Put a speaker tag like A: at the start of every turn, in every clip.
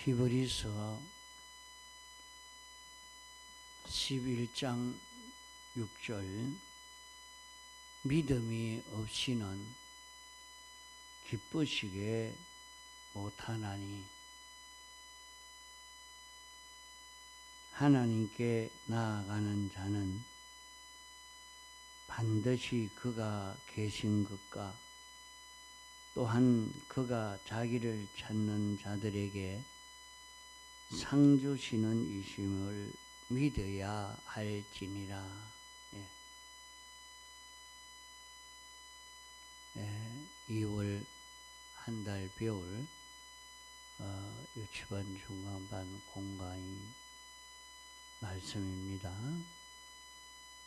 A: 히브리서 11장 6절 믿음이 없이는 기쁘시게 못하나니 하나님께 나아가는 자는 반드시 그가 계신 것과 또한 그가 자기를 찾는 자들에게 상 주시는 이심을 믿어야 할지니라. 2월 한 달 배울 유치반 중간반 공과인 말씀입니다.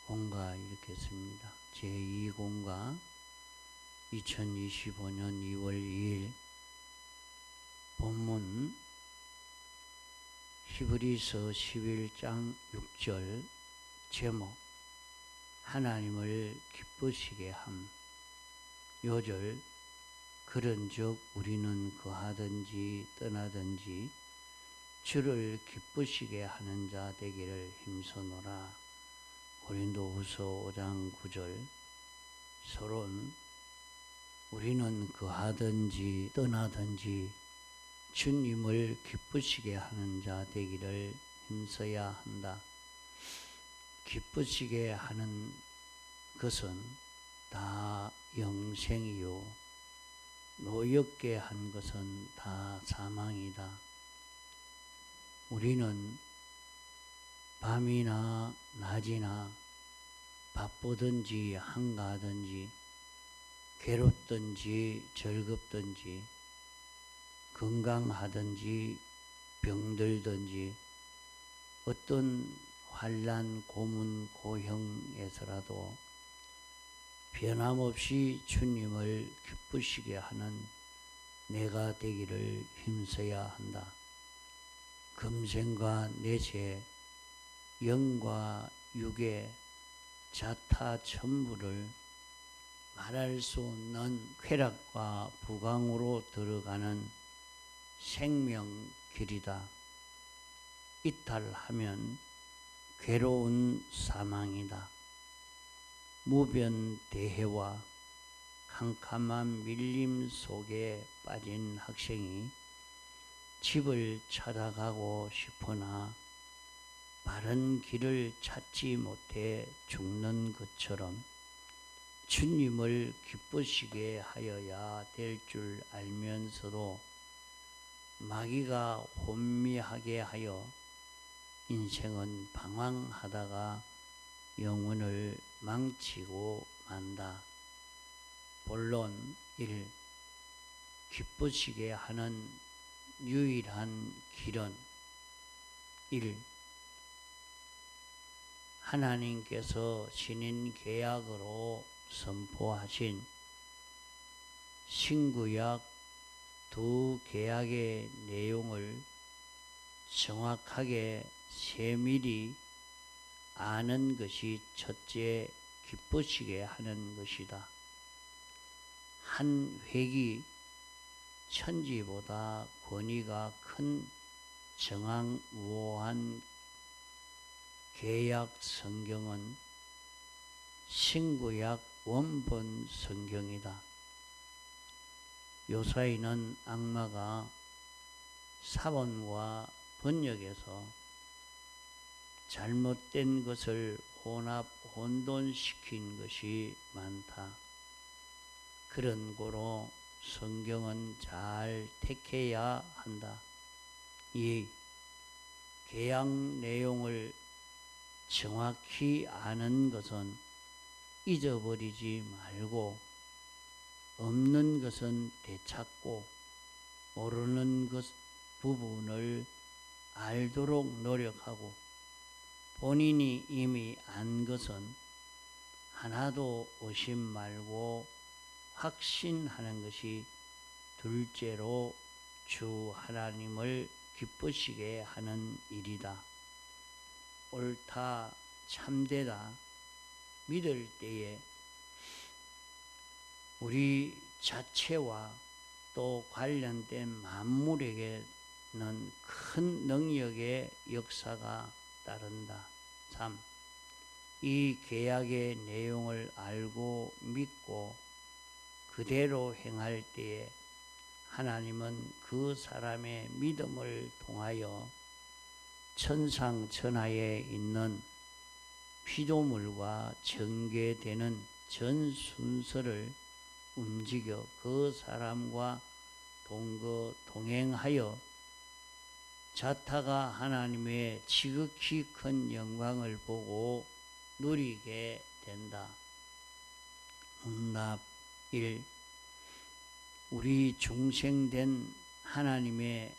A: 공과 이렇게 씁니다. 제2공과 2025년 2월 2일 본문 히브리서 11장 6절 제목 하나님을 기쁘시게 함. 요절 그런즉 우리는 거하든지 떠나든지 주를 기쁘시게 하는 자 되기를 힘써노라. 고린도후서 5장 9절 서론 우리는 거하든지 떠나든지 주님을 기쁘시게 하는 자 되기를 힘써야 한다. 기쁘시게 하는 것은 다 영생이요 노엽게 한 것은 다 사망이다. 우리는 밤이나 낮이나 바쁘든지 한가하든지 괴롭든지 즐겁든지 건강하든지 병들든지 어떤 환난 고문 고형에서라도 변함없이 주님을 기쁘시게 하는 내가 되기를 힘써야 한다. 금생과 내세 영과 육의 자타 천부를 말할 수 없는 쾌락과 부강으로 들어가는 생명 길이다. 이탈하면 괴로운 사망이다. 무변대해와 캄캄한 밀림 속에 빠진 학생이 집을 찾아가고 싶으나 바른 길을 찾지 못해 죽는 것처럼 주님을 기쁘시게 하여야 될 줄 알면서도 마귀가 혼미하게 하여 인생은 방황하다가 영혼을 망치고 만다. 본론 1. 기쁘시게 하는 유일한 길은 1. 하나님께서 신인 계약으로 선포하신 신구약 두 계약의 내용을 정확하게 세밀히 아는 것이 첫째 기쁘시게 하는 것이다. 한 획이 천지보다 권위가 큰 정황우호한 계약 성경은 신구약 원본 성경이다. 요사이는 악마가 사본과 번역에서 잘못된 것을 혼돈시킨 것이 많다. 그런 고로 성경은 잘 택해야 한다. 2. 계약 내용을 정확히 아는 것은 잊어버리지 말고 없는 것은 되찾고 모르는 것 부분을 알도록 노력하고 본인이 이미 안 것은 하나도 의심 말고 확신하는 것이 둘째로 주 하나님을 기쁘시게 하는 일이다. 옳다, 참되다 믿을 때에 우리 자체와 또 관련된 만물에게 큰 능력의 역사가 따른다. 3. 이 계약의 내용을 알고 믿고 그대로 행할 때에 하나님은 그 사람의 믿음을 통하여 천상천하에 있는 피조물과 전개되는 전 순서를 움직여 그 사람과 동행하여 자타가 하나님의 지극히 큰 영광을 보고 누리게 된다. 응답 1. 우리 중생된 하나님의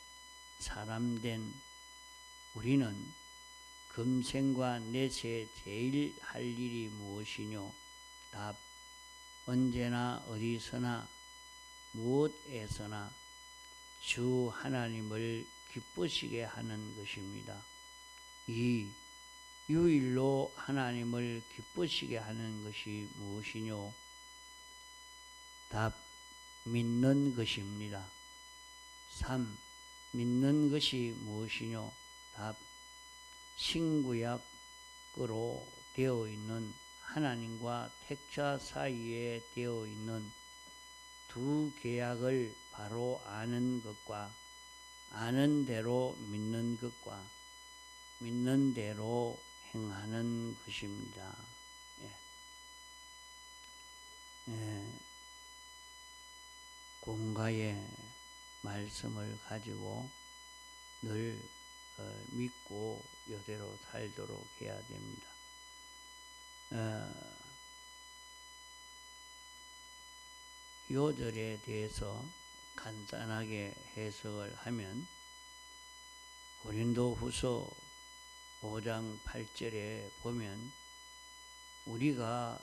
A: 사람된 우리는 금생과 내세 제일 할 일이 무엇이뇨? 답. 언제나 어디서나 무엇에서나 주 하나님을 기쁘시게 하는 것입니다. 2. 유일로 하나님을 기쁘시게 하는 것이 무엇이뇨? 답. 믿는 것입니다. 3. 믿는 것이 무엇이뇨? 답. 신구약으로 되어 있는 하나님과 택자 사이에 되어 있는 두 계약을 바로 아는 것과 아는 대로 믿는 것과 믿는 대로 행하는 것입니다. 공가의 말씀을 가지고 늘 믿고 이대로 살도록 해야 됩니다. 요절에 대해서 간단하게 해석을 하면 고린도후서 5장 8절에 보면 우리가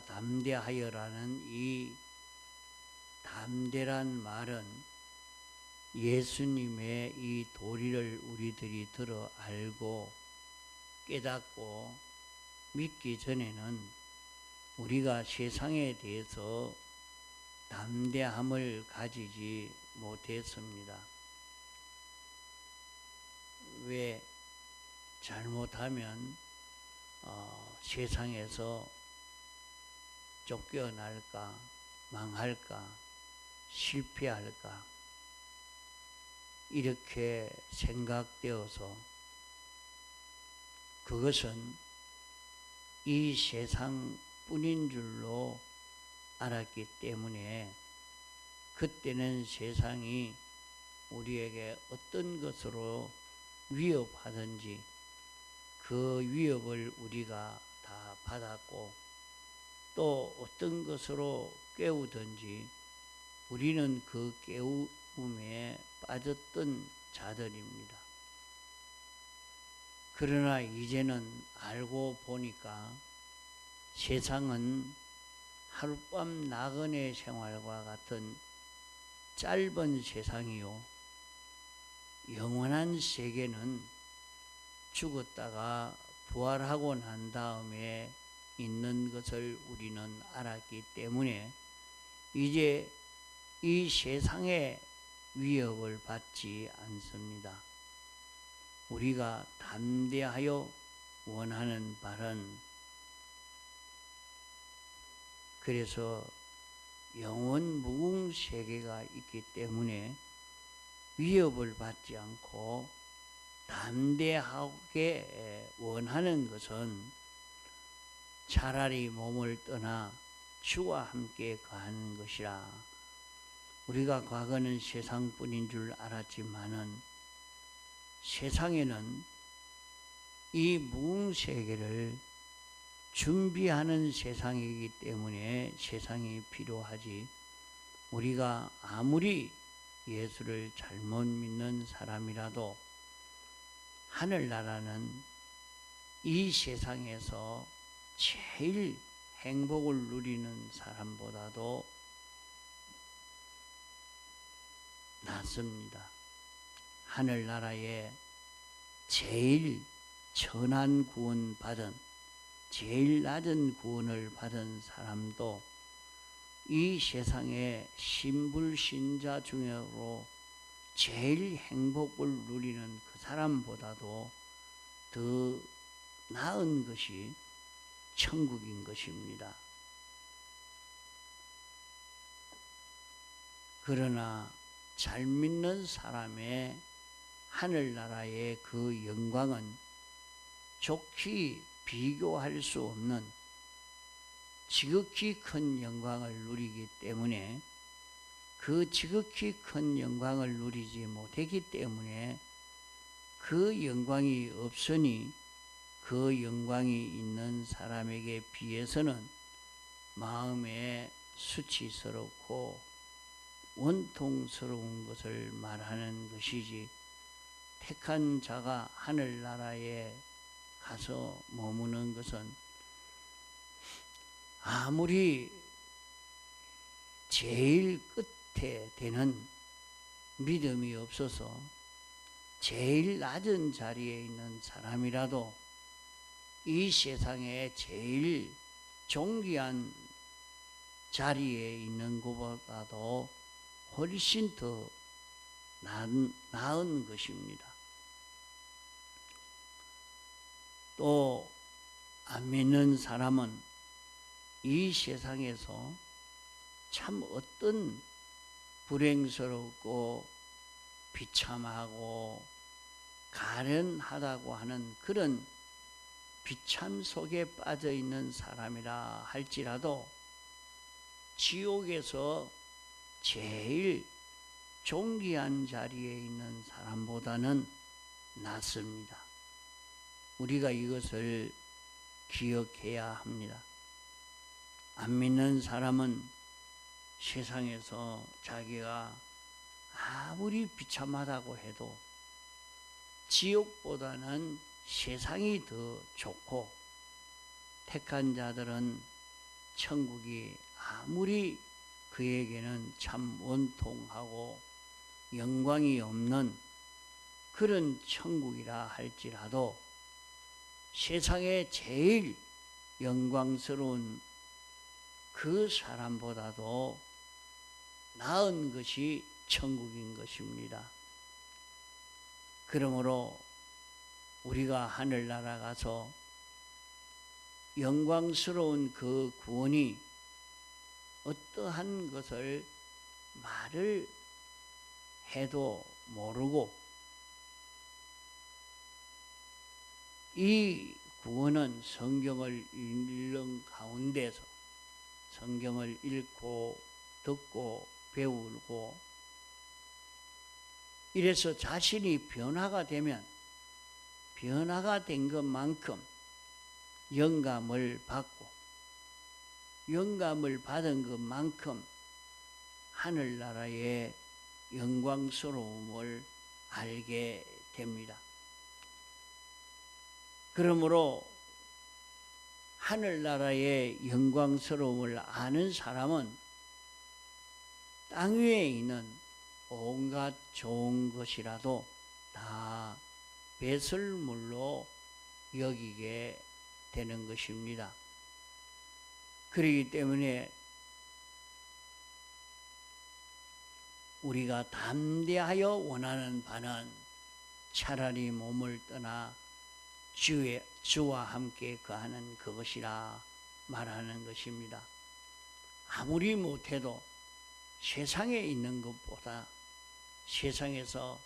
A: 담대하여라는 이 담대란 말은 예수님의 이 도리를 우리들이 들어 알고 깨닫고 믿기 전에는 우리가 세상에 대해서 담대함을 가지지 못했습니다. 왜? 잘못하면 세상에서 쫓겨날까, 망할까, 실패할까 이렇게 생각되어서 그것은 이 세상뿐인 줄로 알았기 때문에 그때는 세상이 우리에게 어떤 것으로 위협하든지 그 위협을 우리가 다 받았고 또 어떤 것으로 깨우든지 우리는 그 깨움에 빠졌던 자들입니다. 그러나 이제는 알고 보니까 세상은 하룻밤 나그네 생활과 같은 짧은 세상이요. 영원한 세계는 죽었다가 부활하고 난 다음에 있는 것을 우리는 알았기 때문에 이제 이 세상의 위협을 받지 않습니다. 우리가 담대하여 원하는 바는 그래서 영원 무궁 세계가 있기 때문에 위협을 받지 않고 담대하게 원하는 것은 차라리 몸을 떠나 주와 함께 거하는 것이라. 우리가 과거는 세상뿐인 줄 알았지만은 세상에는 이 무궁세계를 준비하는 세상이기 때문에 세상이 필요하지. 우리가 아무리 예수를 잘못 믿는 사람이라도 하늘나라는 이 세상에서 제일 행복을 누리는 사람보다도 낫습니다. 하늘나라에 제일 천한 구원 받은 제일 낮은 구원을 받은 사람도 이 세상의 신불신자 중에로 제일 행복을 누리는 그 사람보다도 더 나은 것이 천국인 것입니다. 그러나 잘 믿는 사람의 하늘나라의 그 영광은 좋게 비교할 수 없는 지극히 큰 영광을 누리기 때문에, 그 지극히 큰 영광을 누리지 못했기 때문에 그 영광이 없으니 그 영광이 있는 사람에게 비해서는 마음에 수치스럽고 원통스러운 것을 말하는 것이지, 택한 자가 하늘나라에 가서 머무는 것은 아무리 제일 끝에 되는 믿음이 없어서 제일 낮은 자리에 있는 사람이라도 이 세상에 제일 존귀한 자리에 있는 것보다도 훨씬 더 나은 것입니다. 또 안 믿는 사람은 이 세상에서 참 어떤 불행스럽고 비참하고 가련하다고 하는 그런 비참 속에 빠져 있는 사람이라 할지라도 지옥에서 제일 존귀한 자리에 있는 사람보다는 낫습니다. 우리가 이것을 기억해야 합니다. 안 믿는 사람은 세상에서 자기가 아무리 비참하다고 해도 지옥보다는 세상이 더 좋고, 택한 자들은 천국이 아무리 그에게는 참 원통하고 영광이 없는 그런 천국이라 할지라도 세상에 제일 영광스러운 그 사람보다도 나은 것이 천국인 것입니다. 그러므로 우리가 하늘나라 가서 영광스러운 그 구원이 어떠한 것을 말을 해도 모르고, 이 구원은 성경을 읽는 가운데서 성경을 읽고 듣고 배우고 이래서 자신이 변화가 되면 변화가 된 것만큼 영감을 받고, 영감을 받은 것만큼 하늘나라의 영광스러움을 알게 됩니다. 그러므로 하늘나라의 영광스러움을 아는 사람은 땅 위에 있는 온갖 좋은 것이라도 다 배설물로 여기게 되는 것입니다. 그렇기 때문에 우리가 담대하여 원하는 바는 차라리 몸을 떠나 주와 함께 거하는 그것이라 말하는 것입니다. 아무리 못해도 세상에 있는 것보다, 세상에서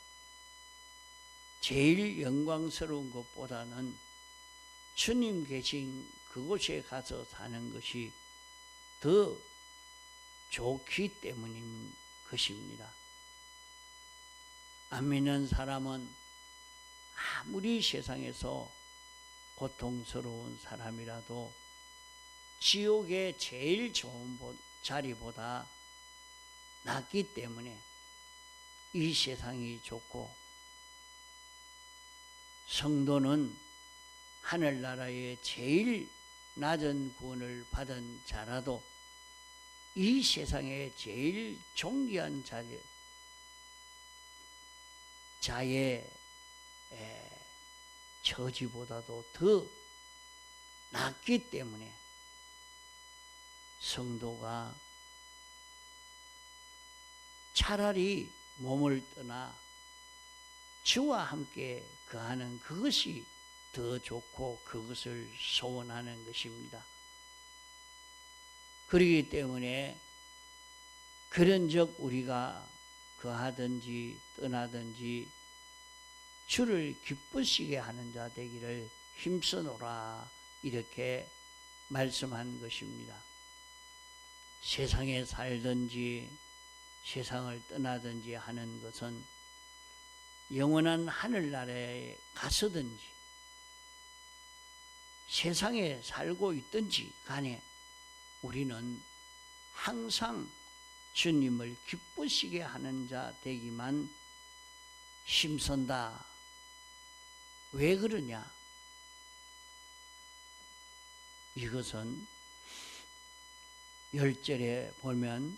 A: 제일 영광스러운 것보다는 주님 계신 그곳에 가서 사는 것이 더 좋기 때문인 것입니다. 안 믿는 사람은 아무리 세상에서 고통스러운 사람이라도 지옥의 제일 좋은 자리보다 낫기 때문에 이 세상이 좋고, 성도는 하늘나라의 제일 낮은 구원을 받은 자라도 이 세상의 제일 존귀한 자의 처지보다도 더 낫기 때문에 성도가 차라리 몸을 떠나 주와 함께 거하는 그것이 더 좋고 그것을 소원하는 것입니다. 그렇기 때문에 그런즉 우리가 거하든지 떠나든지 주를 기쁘시게 하는 자 되기를 힘써노라, 이렇게 말씀한 것입니다. 세상에 살든지 세상을 떠나든지 하는 것은 영원한 하늘나라에 가서든지 세상에 살고 있든지 간에 우리는 항상 주님을 기쁘시게 하는 자 되기만 힘쓴다. 왜 그러냐? 이것은 10절에 보면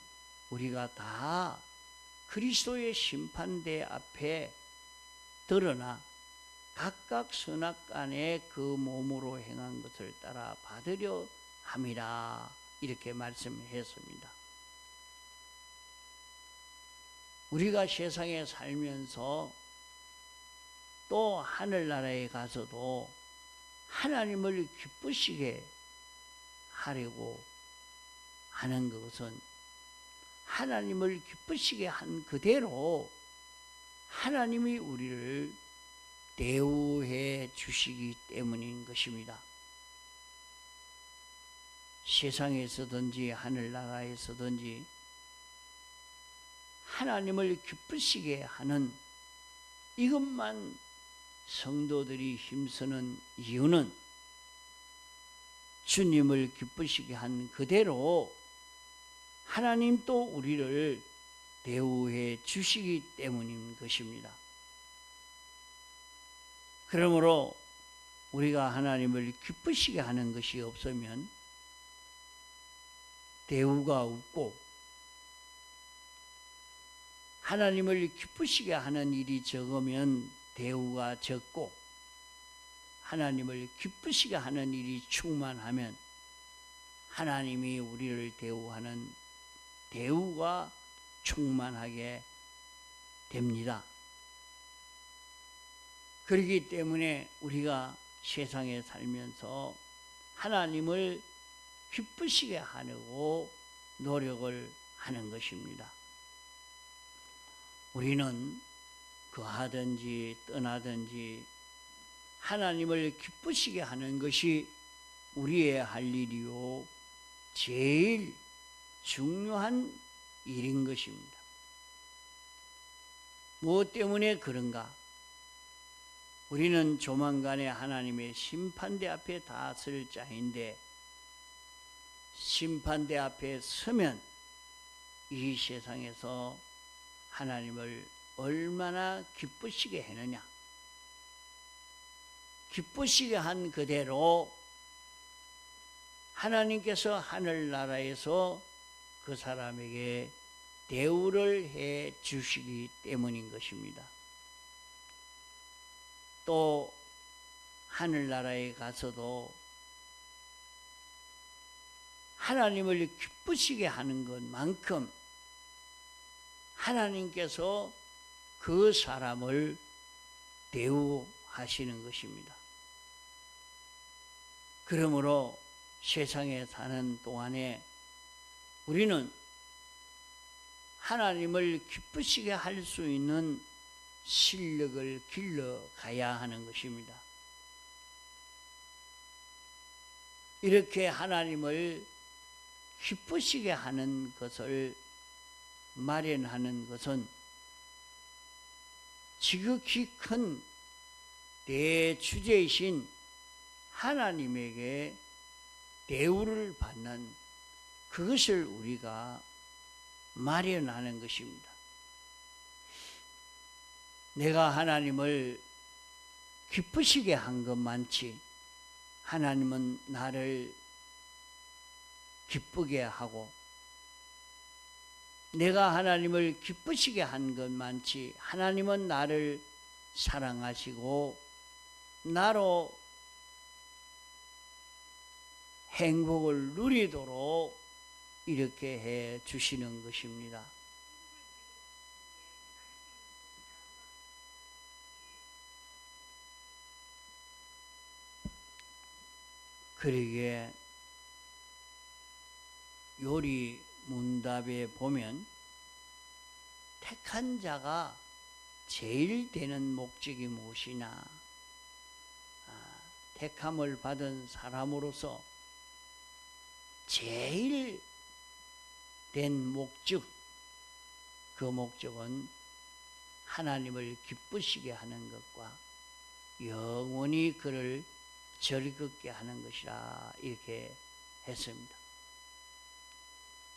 A: 우리가 다 그리스도의 심판대 앞에 드러나 각각 선악간에 그 몸으로 행한 것을 따라 받으려 함이라, 이렇게 말씀했습니다. 우리가 세상에 살면서 또 하늘나라에 가서도 하나님을 기쁘시게 하려고 하는 것은 하나님을 기쁘시게 한 그대로 하나님이 우리를 대우해 주시기 때문인 것입니다. 세상에서든지 하늘나라에서든지 하나님을 기쁘시게 하는 이것만 성도들이 힘쓰는 이유는 주님을 기쁘시게 한 그대로 하나님 또 우리를 대우해 주시기 때문인 것입니다. 그러므로 우리가 하나님을 기쁘시게 하는 것이 없으면 대우가 없고, 하나님을 기쁘시게 하는 일이 적으면 대우가 적고, 하나님을 기쁘시게 하는 일이 충만하면 하나님이 우리를 대우하는 대우가 충만하게 됩니다. 그렇기 때문에 우리가 세상에 살면서 하나님을 기쁘시게 하려고 노력을 하는 것입니다. 우리는 거하든지 떠나든지 하나님을 기쁘시게 하는 것이 우리의 할 일이요 제일 중요한 일인 것입니다. 무엇 때문에 그런가? 우리는 조만간에 하나님의 심판대 앞에 다 설 자인데, 심판대 앞에 서면 이 세상에서 하나님을 얼마나 기쁘시게 했느냐? 기쁘시게 한 그대로 하나님께서 하늘나라에서 그 사람에게 대우를 해 주시기 때문인 것입니다. 또 하늘나라에 가서도 하나님을 기쁘시게 하는 것만큼 하나님께서 그 사람을 대우하시는 것입니다. 그러므로 세상에 사는 동안에 우리는 하나님을 기쁘시게 할 수 있는 실력을 길러 가야 하는 것입니다. 이렇게 하나님을 기쁘시게 하는 것을 마련하는 것은 지극히 큰 대주제이신 하나님에게 대우를 받는 그것을 우리가 마련하는 것입니다. 내가 하나님을 기쁘시게 한 것만치 하나님은 나를 기쁘게 하고, 내가 하나님을 기쁘시게 한 것만치 하나님은 나를 사랑하시고 나로 행복을 누리도록 이렇게 해 주시는 것입니다. 그러기에 요리 문답에 보면 택한 자가 제일 되는 목적이 무엇이냐, 택함을 받은 사람으로서 제일 된 목적, 그 목적은 하나님을 기쁘시게 하는 것과 영원히 그를 즐겁게 하는 것이라 이렇게 했습니다.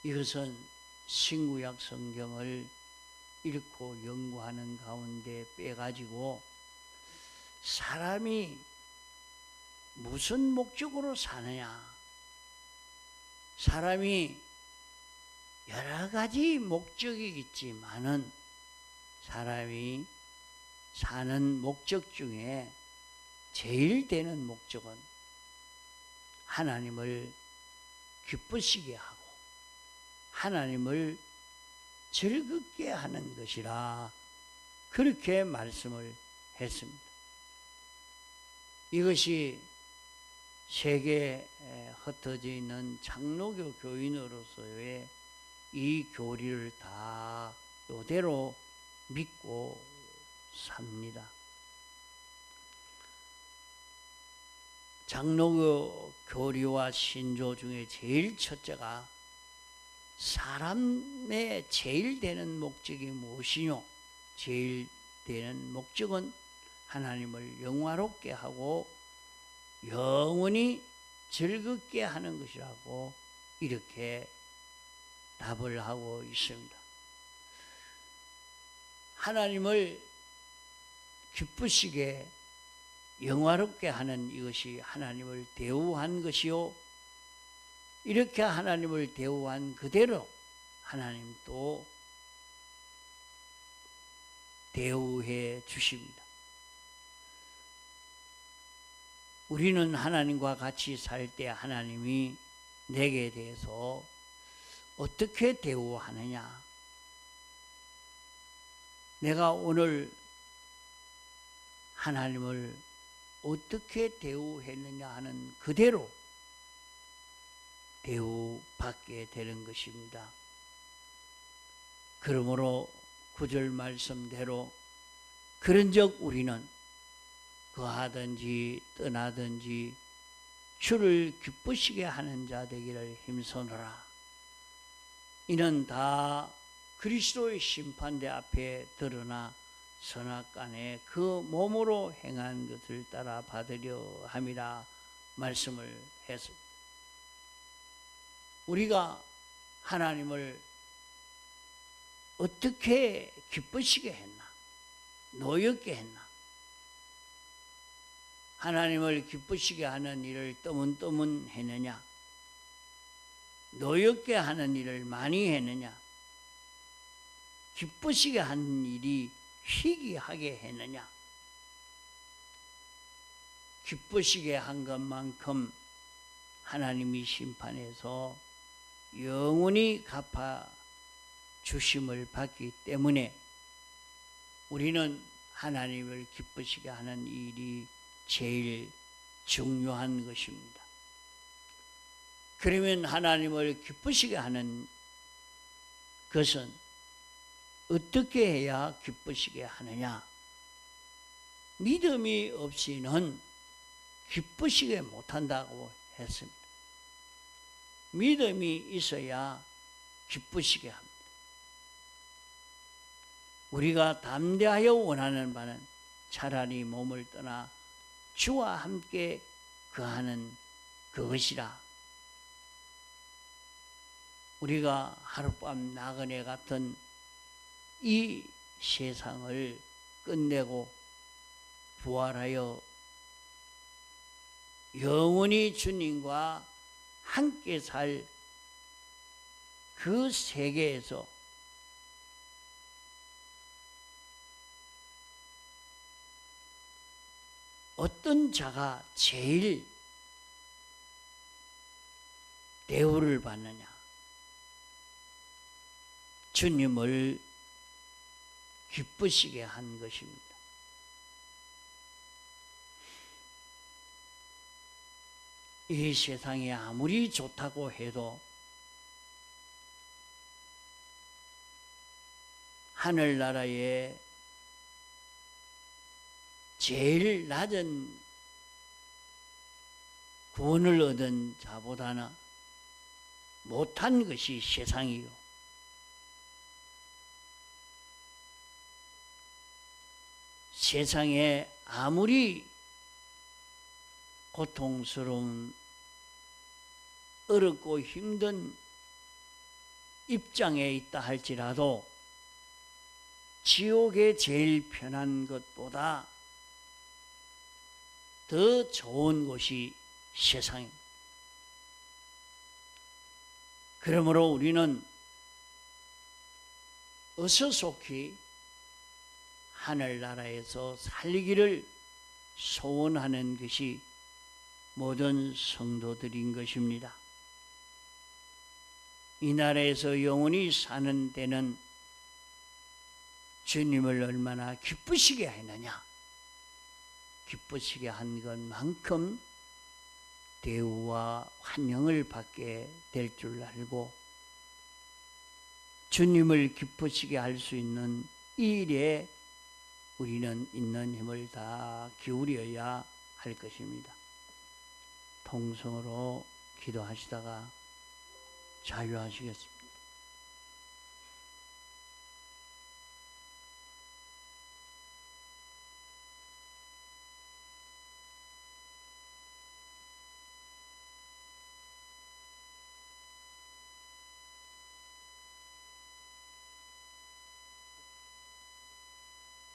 A: 이것은 신구약 성경을 읽고 연구하는 가운데 빼가지고 사람이 무슨 목적으로 사느냐, 사람이 여러 가지 목적이 있지만은 사람이 사는 목적 중에 제일 되는 목적은 하나님을 기쁘시게 하고 하나님을 즐겁게 하는 것이라 그렇게 말씀을 했습니다. 이것이 세계에 흩어져 있는 장로교 교인으로서의 이 교리를 다 이대로 믿고 삽니다. 장로교 교리와 신조 중에 제일 첫째가 사람의 제일 되는 목적이 무엇이뇨? 제일 되는 목적은 하나님을 영화롭게 하고 영원히 즐겁게 하는 것이라고 이렇게 답을 하고 있습니다. 하나님을 기쁘시게 영화롭게 하는 이것이 하나님을 대우한 것이요, 이렇게 하나님을 대우한 그대로 하나님도 대우해 주십니다. 우리는 하나님과 같이 살 때 하나님이 내게 대해서 어떻게 대우하느냐, 내가 오늘 하나님을 어떻게 대우했느냐 하는 그대로 대우받게 되는 것입니다. 그러므로 9절 말씀대로 그런즉 우리는 거하든지 떠나든지 주를 기쁘시게 하는 자 되기를 힘쓰노라. 이는 다 그리스도의 심판대 앞에 드러나 선악간에 그 몸으로 행한 것을 따라 받으려 함이라 말씀을 했습니다. 우리가 하나님을 어떻게 기쁘시게 했나, 노엽게 했나, 하나님을 기쁘시게 하는 일을 떠문떠문 했느냐, 노엽게 하는 일을 많이 했느냐, 기쁘시게 하는 일이 희귀하게 했느냐, 기쁘시게 한 것만큼 하나님이 심판해서 영원히 갚아 주심을 받기 때문에 우리는 하나님을 기쁘시게 하는 일이 제일 중요한 것입니다. 그러면 하나님을 기쁘시게 하는 것은 어떻게 해야 기쁘시게 하느냐? 믿음이 없이는 기쁘시게 못한다고 했습니다. 믿음이 있어야 기쁘시게 합니다. 우리가 담대하여 원하는 바는 차라리 몸을 떠나 주와 함께 거하는 그것이라. 우리가 하룻밤 나그네 같은 이 세상을 끝내고 부활하여 영원히 주님과 함께 살 그 세계에서 어떤 자가 제일 대우를 받느냐? 주님을 기쁘시게 한 것입니다. 이 세상이 아무리 좋다고 해도 하늘나라에 제일 낮은 구원을 얻은 자보다는 못한 것이 세상이요. 세상에 아무리 고통스러운 어렵고 힘든 입장에 있다 할지라도 지옥에 제일 편한 것보다 더 좋은 곳이 세상입니다. 그러므로 우리는 어서 속히 하늘나라에서 살기를 소원하는 것이 모든 성도들인 것입니다. 이 나라에서 영원히 사는 데는 주님을 얼마나 기쁘시게 했느냐, 기쁘시게 한 것만큼 대우와 환영을 받게 될 줄 알고 주님을 기쁘시게 할 수 있는 이 일에 우리는 있는 힘을 다 기울여야 할 것입니다. 통성으로 기도하시다가 자유하시겠습니다.